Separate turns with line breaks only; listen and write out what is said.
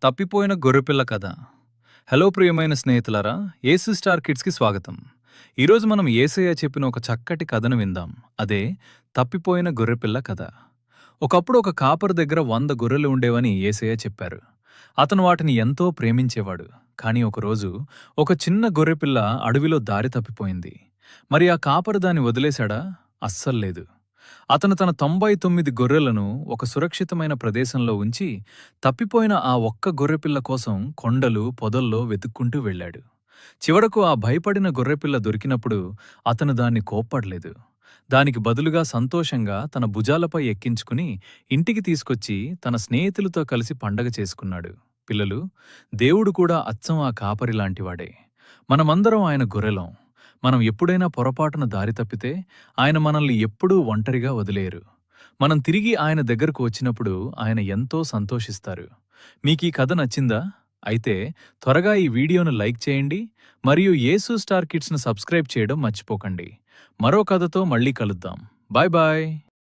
తప్పిపోయిన గొర్రెపిల్ల కథ. హలో ప్రియమైన స్నేహితులారా, ఏసు స్టార్ కిడ్స్కి స్వాగతం. ఈరోజు మనం యేసయ్య చెప్పిన ఒక చక్కటి కథను విందాం. అదే తప్పిపోయిన గొర్రెపిల్ల కథ. ఒకప్పుడు ఒక కాపరి దగ్గర 100 గొర్రెలు ఉండేవని యేసయ్య చెప్పారు. అతను వాటిని ఎంతో ప్రేమించేవాడు. కానీ ఒకరోజు ఒక చిన్న గొర్రెపిల్ల అడవిలో దారి తప్పిపోయింది. మరి ఆ కాపరి దాన్ని వదిలేశాడా? అస్సల్లేదు. అతను తన 99 గొర్రెలను ఒక సురక్షితమైన ప్రదేశంలో ఉంచి తప్పిపోయిన ఆ ఒక్క గొర్రెపిల్ల కోసం కొండలు, పొదల్లో వెతుక్కుంటూ వెళ్ళాడు. చివరకు ఆ భయపడిన గొర్రెపిల్ల దొరికినప్పుడు అతను దాన్ని కోప్పడలేదు. దానికి బదులుగా సంతోషంగా తన భుజాలపై ఎక్కించుకుని ఇంటికి తీసుకొచ్చి తన స్నేహితులతో కలిసి పండగ చేసుకున్నాడు. పిల్లలు, దేవుడు కూడా అచ్చం ఆ కాపరిలాంటివాడే. మనమందరం ఆయన గొర్రెలం. మనం ఎప్పుడైనా పొరపాటున దారి తప్పితే ఆయన మనల్ని ఎప్పుడూ ఒంటరిగా వదిలేయరు. మనం తిరిగి ఆయన దగ్గరకు వచ్చినప్పుడు ఆయన ఎంతో సంతోషిస్తారు. మీకీ కథ నచ్చిందా? అయితే త్వరగా ఈ వీడియోను లైక్ చేయండి మరియు యేసు స్టార్ కిడ్స్ను సబ్స్క్రైబ్ చేయడం మర్చిపోకండి. మరో కథతో మళ్ళీ కలుద్దాం. Bye bye.